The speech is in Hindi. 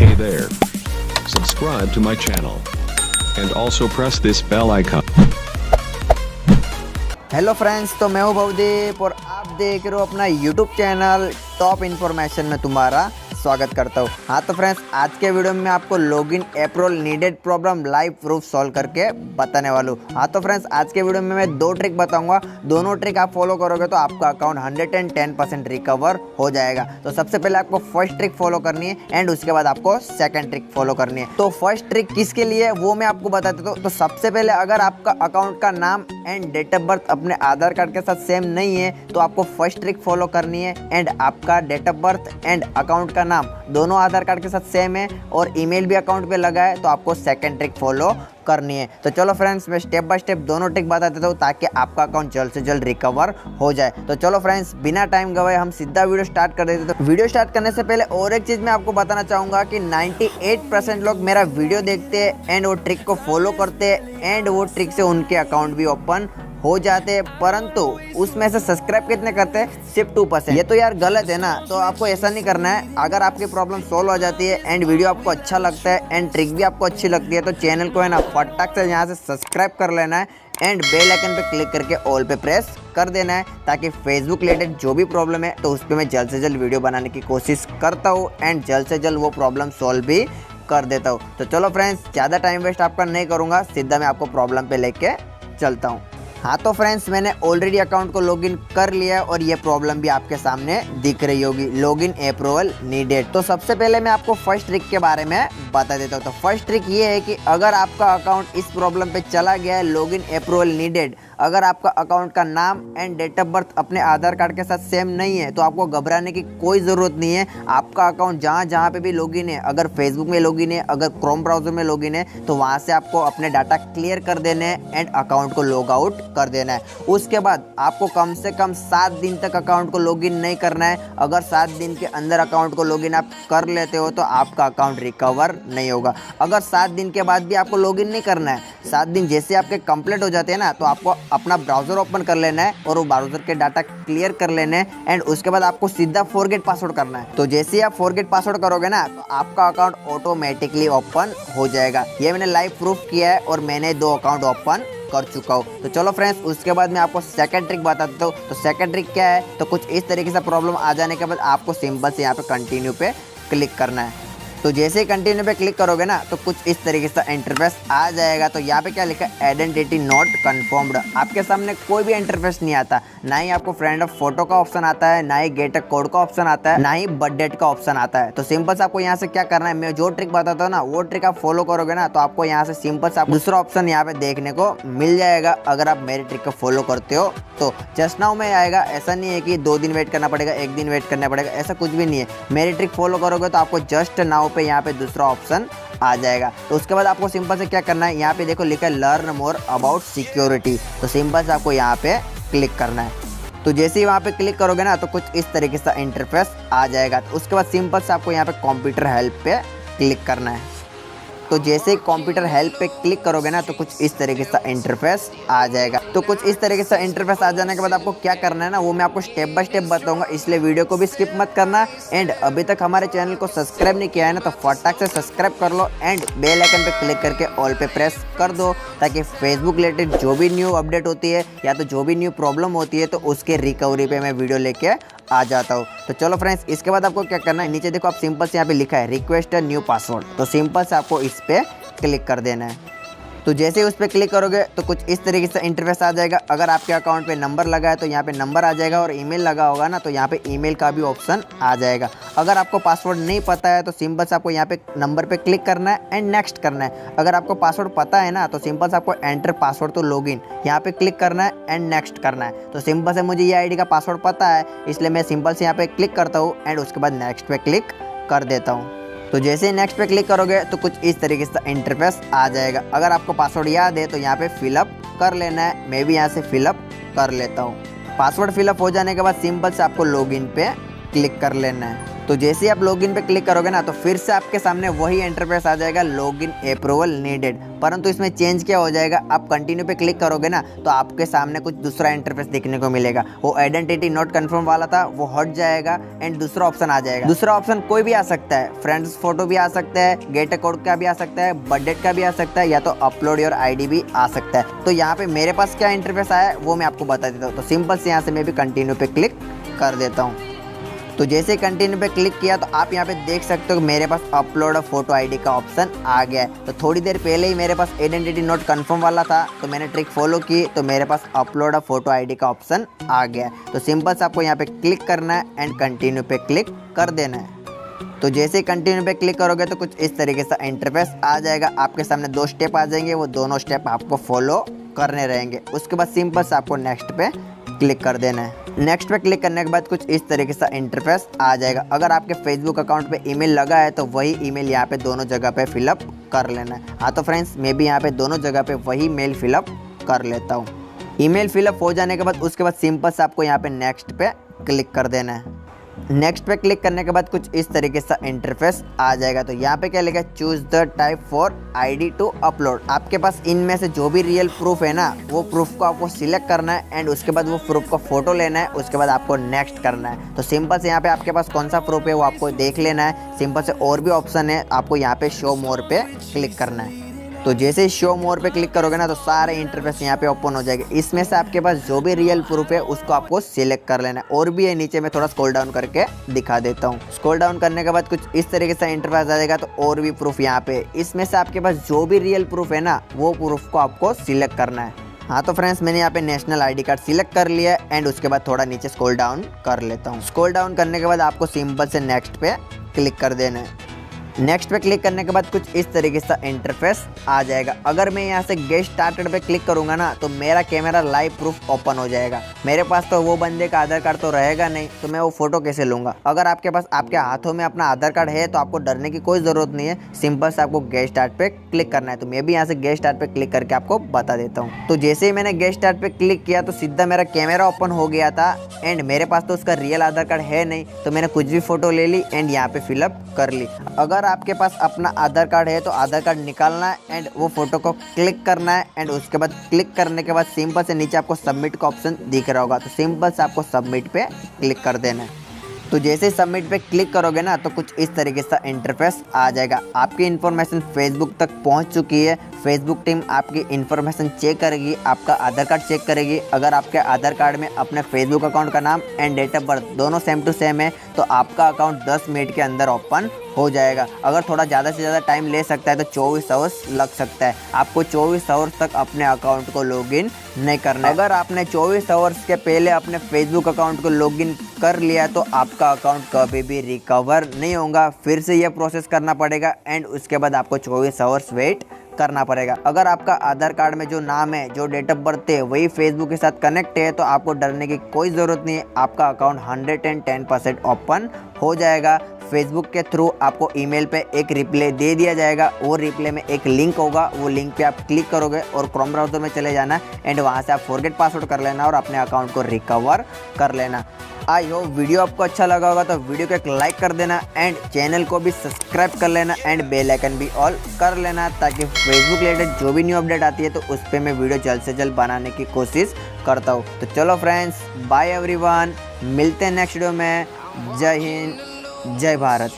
Hey there. Subscribe to my channel. And also press this bell icon. Hello friends, तो मैं हूं भवदीप और आप देख रहे हो अपना यूट्यूब चैनल टॉप इन्फॉर्मेशन में तुम्हारा स्वागत करता हूं। हाँ तो फ्रेंड्स, आज के वीडियो में आपको login approval needed problem live proof solve करके बताने वाला हूँ। हाँ तो फ्रेंड्स, आज के वीडियो में मैं दो ट्रिक बताऊंगा। दोनों ट्रिक आप फॉलो करोगे तो आपका अकाउंट 110% रिकवर हो जाएगा। तो सबसे पहले आपको फर्स्ट ट्रिक फॉलो करनी है एंड उसके बाद आपको सेकंड ट्रिक फॉलो करनी है। तो फर्स्ट ट्रिक किसके लिए वो मैं आपको बता देता हूँ। तो सबसे पहले अगर आपका अकाउंट का नाम एंड डेट ऑफ बर्थ अपने आधार कार्ड के साथ सेम नहीं है तो आपको फर्स्ट ट्रिक फॉलो करनी है। एंड आपका date of birth and account का नाम दोनों आधार कार्ड के साथ सेम है और ईमेल भी अकाउंट पे लगा है तो आपको सेकंड ट्रिक फॉलो करनी है। तो चलो फ्रेंड्स, मैं स्टेप बाय स्टेप दोनों ट्रिक बता देता हूँ ताकि आपका अकाउंट जल्द से जल्द रिकवर हो जाए। तो चलो फ्रेंड्स, बिना टाइम गवाए हम सीधा वीडियो स्टार्ट कर देते। तो वीडियो स्टार्ट करने से पहले और एक चीज़ मैं आपको बताना चाहूँगा कि 98% लोग मेरा वीडियो देखते हैं एंड वो ट्रिक को फॉलो करते हैं एंड वो ट्रिक से उनके अकाउंट भी ओपन हो जाते हैं, परंतु उसमें से सब्सक्राइब कितने करते हैं? सिर्फ 2%। ये तो यार गलत है ना। तो आपको ऐसा नहीं करना है। अगर आपकी प्रॉब्लम सॉल्व हो जाती है एंड वीडियो आपको अच्छा लगता है एंड ट्रिक भी आपको अच्छी लगती है तो चैनल को है ना फटाक से यहाँ से सब्सक्राइब कर लेना है एंड बेल आइकन पे क्लिक करके ऑल पे प्रेस कर देना है ताकि फेसबुक रिलेटेड जो भी प्रॉब्लम है तो उस पर मैं जल्द से जल्द वीडियो बनाने की कोशिश करता हूँ एंड जल्द से जल्द वो प्रॉब्लम सॉल्व भी कर देता हूँ। तो चलो फ्रेंड्स, ज़्यादा टाइम वेस्ट आपका नहीं करूँगा, सीधा मैं आपको प्रॉब्लम पे लेके चलता हूँ। हाँ तो फ्रेंड्स, मैंने ऑलरेडी अकाउंट को लॉगिन कर लिया है और ये प्रॉब्लम भी आपके सामने दिख रही होगी, लॉगिन अप्रूवल नीडेड। तो सबसे पहले मैं आपको फर्स्ट ट्रिक के बारे में बता देता हूँ। तो फर्स्ट ट्रिक ये है कि अगर आपका अकाउंट इस प्रॉब्लम पे चला गया है लॉगिन अप्रूवल नीडेड, अगर आपका अकाउंट का नाम एंड डेट ऑफ बर्थ अपने आधार कार्ड के साथ सेम नहीं है तो आपको घबराने की कोई ज़रूरत नहीं है। आपका अकाउंट जहाँ पे भी लॉगिन है, अगर फेसबुक में लॉगिन है, अगर क्रोम ब्राउजर में लॉगिन है तो वहाँ से आपको अपने डाटा क्लियर कर देने हैं एंड अकाउंट को लॉग आउट कर देना है। उसके बाद आपको कम से कम 7 दिन तक अकाउंट को लॉगिन नहीं करना है। अगर 7 दिन के अंदर अकाउंट को लॉगिन आप कर लेते हो तो आपका अकाउंट रिकवर नहीं होगा। अगर 7 दिन के बाद भी आपको लॉगिन नहीं करना है, 7 दिन जैसे आपके कंप्लीट हो जाते हैं ना तो आपको अपना ब्राउज़र ओपन कर लेना है और वो ब्राउज़र के डाटा क्लियर कर लेने हैं एंड उसके बाद आपको सीधा फॉरगेट पासवर्ड करना है। तो जैसे ही आप फॉरगेट पासवर्ड करोगे ना तो आपका अकाउंट ऑटोमेटिकली ओपन हो जाएगा। ये मैंने लाइव प्रूफ किया है और मैंने 2 अकाउंट ओपन कर चुका हूँ। तो चलो फ्रेंड्स, उसके बाद मैं आपको सेकंड ट्रिक बता देता हूँ। तो सेकंड ट्रिक क्या है? तो कुछ इस तरीके से प्रॉब्लम आ जाने के बाद आपको सिंपल से यहाँ पे कंटिन्यू पे क्लिक करना है। तो जैसे ही कंटिन्यू पे क्लिक करोगे ना तो कुछ इस तरीके से इंटरफेस आ जाएगा। तो यहाँ पे क्या लिखा है? Identity not confirmed. आपके सामने कोई भी इंटरफेस नहीं आता, ना ही आपको फ्रेंड ऑफ फोटो का ऑप्शन आता है, ना ही गेट अ कोड का ऑप्शन आता है, ना ही बर्थ डेट का ऑप्शन आता है। तो सिंपल से आपको यहाँ से क्या करना है, मैं जो ट्रिक बताता हूँ ना वो ट्रिक आप फॉलो करोगे ना तो आपको यहाँ से सिंपल से दूसरा ऑप्शन यहाँ पे देखने को मिल जाएगा। अगर आप मेरी ट्रिक को फॉलो करते हो तो जस्ट नाउ में आएगा। ऐसा नहीं है कि 2 दिन वेट करना पड़ेगा, 1 दिन वेट करना पड़ेगा, ऐसा कुछ भी नहीं है। मेरी ट्रिक फॉलो करोगे तो आपको जस्ट नाउ पे यहाँ पे दूसरा ऑप्शन आ जाएगा। तो उसके बाद आपको सिंपल से क्या करना है, यहाँ पे देखो लिखा है लर्न मोर अबाउट सिक्योरिटी। तो सिंपल से आपको यहाँ पे क्लिक करना है। तो जैसे ही वहाँ पे क्लिक करोगे ना तो कुछ इस तरीके से इंटरफेस आ जाएगा। तो उसके बाद सिंपल से आपको यहाँ पे कंप्यूटर हेल्प पे क्लिक करना है। तो जैसे ही कंप्यूटर हेल्प पे क्लिक करोगे ना तो कुछ इस तरीके से इंटरफेस आ जाएगा। तो कुछ इस तरीके से इंटरफेस आ जाने के बाद आपको क्या करना है ना वो मैं आपको स्टेप बाय स्टेप बताऊंगा, इसलिए वीडियो को भी स्किप मत करना। एंड अभी तक हमारे चैनल को सब्सक्राइब नहीं किया है ना तो फटाक से सब्सक्राइब कर लो एंड बेल आइकन पे क्लिक करके ऑल पे प्रेस कर दो ताकि फेसबुक रिलेटेड जो भी न्यू अपडेट होती है या तो जो भी न्यू प्रॉब्लम होती है तो उसके रिकवरी पे मैं वीडियो लेके आ जाता हूँ। तो चलो फ्रेंड्स, इसके बाद आपको क्या करना है, नीचे देखो आप सिंपल से यहाँ पे लिखा है रिक्वेस्ट न्यू पासवर्ड। तो सिंपल से आपको इस पे क्लिक कर देना है। तो जैसे ही उस पर क्लिक करोगे तो कुछ इस तरीके से इंटरफेस आ जाएगा। अगर आपके अकाउंट पे नंबर लगा है तो यहाँ पे नंबर आ जाएगा और ईमेल लगा होगा ना तो यहाँ पे ईमेल का भी ऑप्शन आ जाएगा। अगर आपको पासवर्ड नहीं पता है तो सिंपल से आपको यहाँ पे नंबर पे क्लिक करना है एंड नेक्स्ट करना है। अगर आपको पासवर्ड पता है ना तो सिंपल से आपको एंटर पासवर्ड तो लॉगिन यहाँ पे क्लिक करना है एंड नेक्स्ट करना है। तो सिंपल से मुझे ये आईडी का पासवर्ड पता है इसलिए मैं सिंपल से यहाँ पे क्लिक करता हूँ एंड उसके बाद नेक्स्ट पे क्लिक कर देता हूँ। तो जैसे ही नेक्स्ट पे क्लिक करोगे तो कुछ इस तरीके से इंटरफेस आ जाएगा। अगर आपको पासवर्ड याद है तो यहाँ पे फिलअप कर लेना है। मैं भी यहाँ से फिलअप कर लेता हूँ। पासवर्ड फिलअप हो जाने के बाद सिंपल से आपको लॉगिन पे क्लिक कर लेना है। तो जैसे ही आप लॉगिन पे क्लिक करोगे ना तो फिर से आपके सामने वही इंटरफेस आ जाएगा, लॉगिन अप्रूवल नीडेड। परंतु इसमें चेंज क्या हो जाएगा, आप कंटिन्यू पे क्लिक करोगे ना तो आपके सामने कुछ दूसरा इंटरफेस देखने को मिलेगा। वो आइडेंटिटी नॉट कंफर्म वाला था वो हट जाएगा एंड दूसरा ऑप्शन आ जाएगा। दूसरा ऑप्शन कोई भी आ सकता है, फ्रेंड्स फोटो भी आ सकता है, गेट कोड का भी आ सकता है, बर्थडे का भी आ सकता है, या तो अपलोड योर आईडी भी आ सकता है। तो यहाँ पे मेरे पास क्या इंटरफेस आया है वो मैं आपको बता देता हूँ। तो सिंपल से यहाँ से मैं भी कंटिन्यू पे क्लिक कर देता हूँ। तो जैसे कंटिन्यू पे क्लिक किया तो आप यहाँ पे देख सकते हो कि मेरे पास अपलोड फोटो आईडी का ऑप्शन आ गया है। तो थोड़ी देर पहले ही मेरे पास आइडेंटिटी नोट कंफर्म वाला था, तो मैंने ट्रिक फॉलो की तो मेरे पास अपलोड फोटो आईडी का ऑप्शन आ गया है। तो सिंपल से आपको यहाँ पे क्लिक करना है एंड कंटिन्यू पे क्लिक कर देना है। तो जैसे ही कंटिन्यू पे क्लिक करोगे तो कुछ इस तरीके से इंटरफेस आ जाएगा। आपके सामने 2 स्टेप आ जाएंगे, वो दोनों स्टेप आपको फॉलो करने रहेंगे। उसके बाद सिंपल से आपको नेक्स्ट पे क्लिक कर देना है। नेक्स्ट पे क्लिक करने के बाद कुछ इस तरीके से इंटरफेस आ जाएगा। अगर आपके फेसबुक अकाउंट पे ईमेल लगा है तो वही ईमेल यहाँ पे दोनों जगह पे फिलअप कर लेना है। हाँ तो फ्रेंड्स, मैं भी यहाँ पे दोनों जगह पे वही मेल फिलअप कर लेता हूँ। ईमेल फिलअप हो जाने के बाद उसके बाद सिंपल से आपको यहाँ पे नेक्स्ट पे क्लिक कर देना है। नेक्स्ट पे क्लिक करने के बाद कुछ इस तरीके से इंटरफेस आ जाएगा। तो यहाँ पे क्या लिखा है, choose the type for ID to upload. आपके पास इनमें से जो भी रियल प्रूफ है ना वो प्रूफ को आपको सिलेक्ट करना है एंड उसके बाद वो प्रूफ का फोटो लेना है। उसके बाद आपको नेक्स्ट करना है। तो सिंपल से यहाँ पे आपके पास कौन सा प्रूफ है वो आपको देख लेना है। सिंपल से और भी ऑप्शन है, आपको यहाँ पे शो मोर पे क्लिक करना है। तो जैसे ही शो मोर पे क्लिक करोगे ना तो सारे इंटरफेस यहाँ पे ओपन हो जाएंगे। इसमें से आपके पास जो भी रियल प्रूफ है उसको आपको सिलेक्ट कर लेना है। और भी है नीचे, मैं थोड़ा स्क्रॉल डाउन करके दिखा देता हूँ। स्क्रॉल डाउन करने के बाद कुछ इस तरीके से इंटरफेस आ जाएगा। तो और भी प्रूफ यहाँ पे, इसमें से आपके पास जो भी रियल प्रूफ है ना वो प्रूफ को आपको सिलेक्ट करना है। हाँ तो फ्रेंड्स, मैंने यहाँ पे नेशनल आईडी कार्ड सिलेक्ट कर लिया है एंड उसके बाद थोड़ा नीचे स्क्रॉल डाउन कर लेता हूँ। स्क्रॉल डाउन करने के बाद आपको सिंपल से नेक्स्ट पे क्लिक कर देना है। नेक्स्ट पे क्लिक करने के बाद कुछ इस तरीके से इंटरफेस आ जाएगा। अगर मैं यहाँ से गेट स्टार्टेड पे क्लिक करूंगा ना तो मेरा कैमरा लाइव प्रूफ ओपन हो जाएगा। मेरे पास तो वो बंदे का आधार कार्ड तो रहेगा नहीं, तो मैं वो फोटो कैसे लूँगा। अगर आपके पास आपके हाथों में अपना आधार कार्ड है तो आपको डरने की कोई ज़रूरत नहीं है। सिंपल से आपको गेट स्टार्ट पे क्लिक करना है। तो मैं भी यहाँ से गेट स्टार्ट पे क्लिक करके आपको बता देता हूँ। तो जैसे ही मैंने गेट स्टार्ट पे क्लिक किया तो सीधा मेरा कैमरा ओपन हो गया था एंड मेरे पास तो उसका रियल आधार कार्ड है नहीं, तो मैंने कुछ भी फोटो ले ली एंड यहाँ पे फिलअप कर ली। अगर आपके पास अपना आधार कार्ड है तो आधार कार्ड निकालना है एंड वो फोटो को क्लिक करना है एंड उसके बाद क्लिक करने के बाद सिंपल से नीचे आपको सबमिट का ऑप्शन दिख रहा होगा। तो सिंपल से आपको सबमिट पे क्लिक कर देना है। तो जैसे ही सबमिट पे क्लिक करोगे ना तो कुछ इस तरीके से इंटरफेस आ जाएगा। आपकी इन्फॉर्मेशन फेसबुक तक पहुंच चुकी है। फेसबुक टीम आपकी इन्फॉर्मेशन चेक करेगी, आपका आधार कार्ड चेक करेगी। अगर आपके आधार कार्ड में अपने फेसबुक अकाउंट का नाम एंड डेट ऑफ बर्थ दोनों सेम टू सेम है तो आपका अकाउंट 10 मिनट के अंदर ओपन हो जाएगा। अगर थोड़ा ज़्यादा से ज़्यादा टाइम ले सकता है तो 24 आवर्स लग सकता है। आपको 24 आवर्स तक अपने अकाउंट को लॉगिन नहीं करना है। अगर आपने 24 आवर्स के पहले अपने फेसबुक अकाउंट को लॉगिन कर लिया तो आपका अकाउंट कभी भी रिकवर नहीं होगा। फिर से यह प्रोसेस करना पड़ेगा एंड उसके बाद आपको 24 आवर्स वेट करना पड़ेगा। अगर आपका आधार कार्ड में जो नाम है, जो डेट ऑफ बर्थ है वही फेसबुक के साथ कनेक्ट है तो आपको डरने की कोई ज़रूरत नहीं है। आपका अकाउंट 110% ओपन हो जाएगा। फेसबुक के थ्रू आपको ईमेल पे एक रिप्लाई दे दिया जाएगा। वो रिप्लाई में एक लिंक होगा, वो लिंक पे आप क्लिक करोगे और क्रोम ब्राउज़र में चले जाना एंड वहाँ से आप फॉरगेट पासवर्ड कर लेना और अपने अकाउंट को रिकवर कर लेना। आई होप वीडियो आपको अच्छा लगा होगा तो वीडियो को एक लाइक कर देना एंड चैनल को भी सब्सक्राइब कर लेना एंड बेल आइकन भी ऑल कर लेना ताकि फेसबुक रिलेटेड जो भी न्यू अपडेट आती है तो उस पर मैं वीडियो जल्द से जल्द बनाने की कोशिश करता हूँ। तो चलो फ्रेंड्स, बाय एवरीवन, मिलते हैं नेक्स्ट वीडियो में। जय हिंद, जय भारत।